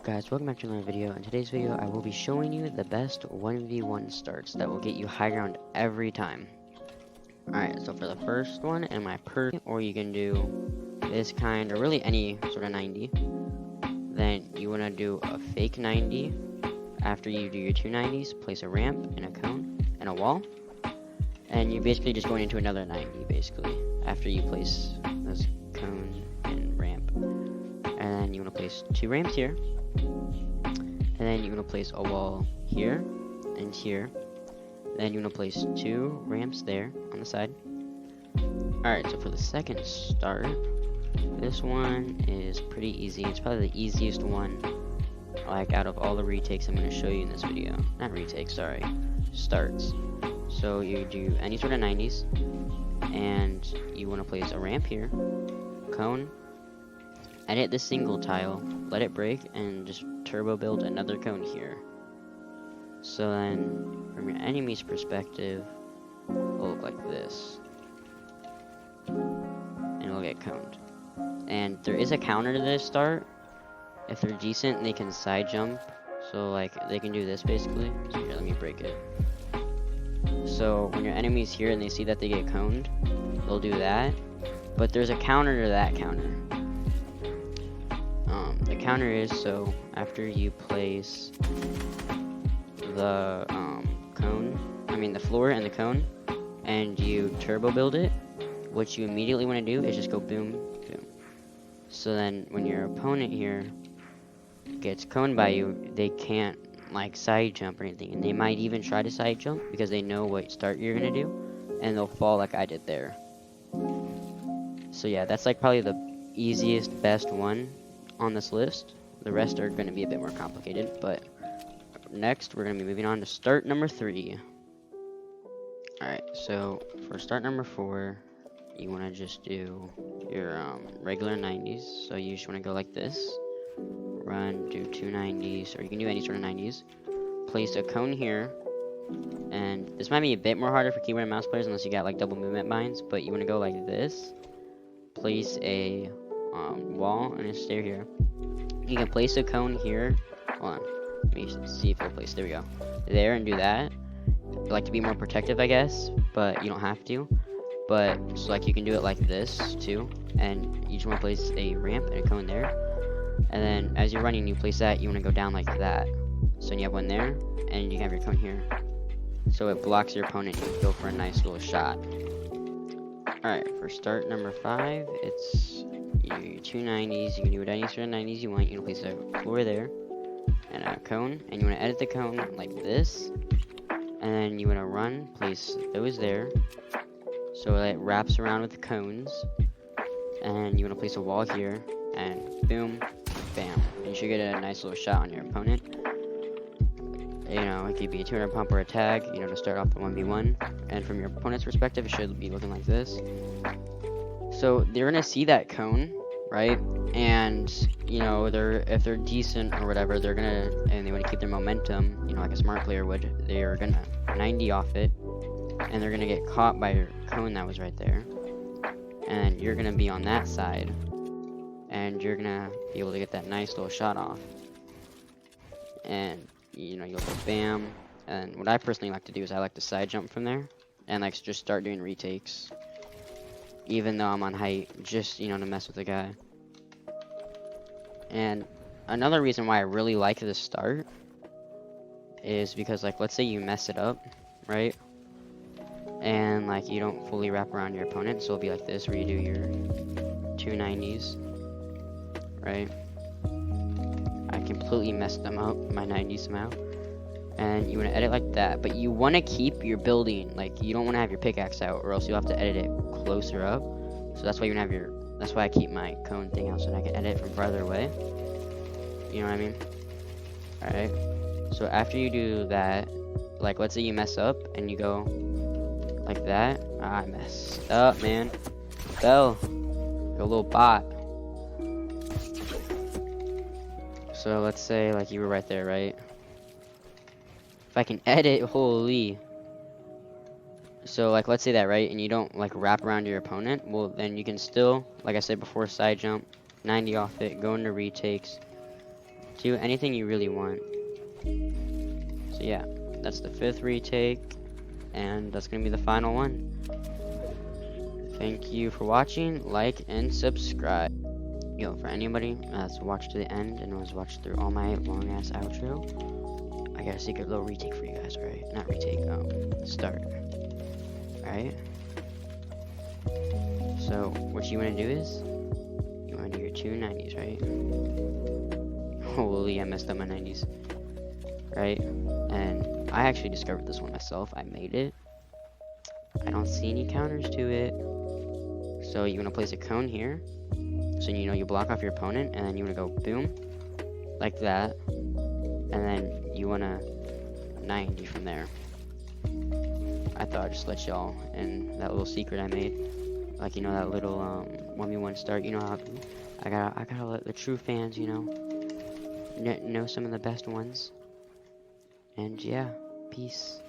Guys, welcome back to another video. In today's video, I will be showing you the best 1v1 starts that will get you high ground every time. Alright, so for the first one, in my or you can do this kind, or really any sort of 90. Then you want to do a fake 90. After you do your two 90s, place a ramp and a cone and a wall. And you're basically just going into another 90, basically, after you place this cone and ramp. And then you want to place two ramps here. And then you're going to place a wall here and here. Then you're going to place two ramps there on the side. Alright, so for the second start, this one is pretty easy. It's probably the easiest one, like, out of all the retakes I'm going to show you in this video. Not retakes, sorry. Starts. So you do any sort of 90s, and you want to place a ramp here, cone, edit the single tile, let it break, and just turbo build another cone here. So then, from your enemy's perspective, it'll look like this. And it'll get coned. And there is a counter to this start. If they're decent, they can side jump. So, like, they can do this basically. So here, let me break it. So, when your enemy's here and they see that they get coned, they'll do that. But there's a counter to that counter. The counter is, so after you place the the floor and the cone, and you turbo build it, what you immediately want to do is just go boom, boom. So then when your opponent here gets coned by you, they can't like side jump or anything, and they might even try to side jump because they know what start you're gonna do, and they'll fall like I did there. So yeah, that's like probably the easiest, best one on this list. The rest are going to be a bit more complicated, but next we're going to be moving on to start number 3. Alright, so for start number 4, you want to just do your regular 90s. So you just want to go like this, run, do two 90s, or you can do any sort of 90s. Place a cone here, and this might be a bit more harder for keyboard and mouse players unless you got like double movement binds, but you want to go like this, place a wall and a stair here. You can place a cone here. Hold on, let me see if it'll place. There we go. There, and do that. Like to be more protective, I guess, but you don't have to. But so like you can do it like this too, and you just want to place a ramp and a cone there. And then as you're running, you place that. You want to go down like that. So you have one there, and you have your cone here. So it blocks your opponent. You go for a nice little shot. Alright, for start number 5, it's your two 90s. You can do any sort of 90s you want. You can place a floor there and a cone, and you want to edit the cone like this, and then you want to run, place those there so it wraps around with the cones, and you want to place a wall here, and boom, bam, and you should get a nice little shot on your opponent. You know, it could be a 200 pump or a tag, you know, to start off the 1v1. And from your opponent's perspective, it should be looking like this. So they're gonna see that cone, right? And you know, if they're decent or whatever, and they want to keep their momentum, you know, like a smart player would. They're gonna 90 off it, and they're gonna get caught by your cone that was right there. And you're gonna be on that side, and you're gonna be able to get that nice little shot off. And you know, you'll go bam, and what I personally like to do is I like to side jump from there, and like just start doing retakes, even though I'm on height, just, you know, to mess with the guy. And another reason why I really like this start is because, like, let's say you mess it up, right? And like you don't fully wrap around your opponent, so it'll be like this, where you do your two 90s, right? I completely messed them up, my 90s somehow. And you want to edit like that, but you want to keep your building, like you don't want to have your pickaxe out, or else you'll have to edit it closer up. So that's why you want to have that's why I keep my cone thing out, so that I can edit from farther away. You know what I mean? Alright. So after you do that, like let's say you mess up and you go like that. I messed up, man. Fell. Like a little bot. So let's say like you were right there, right? If I can edit, holy. So like let's say that, right, and you don't like wrap around your opponent, well then you can still, like I said before, side jump, 90 off it, go into retakes, to anything you really want. So yeah, that's the 5th retake, and that's gonna be the final one. Thank you for watching, like, and subscribe. Yo, for anybody that's watched to the end and was watched through all my long-ass outro, I got a secret little retake for you guys, alright? Not retake, start. Alright? So, what you want to do is, you want to do your 2 90s, right? Holy, I messed up my 90s. Right? And I actually discovered this one myself. I made it. I don't see any counters to it. So you want to place a cone here. So you know you block off your opponent, and then you want to go boom, like that. And then you want to 90 from there. I thought I'd just let y'all in that little secret I made. Like, you know, that little 1v1 start. You know how I gotta let the true fans, you know some of the best ones. And yeah, peace.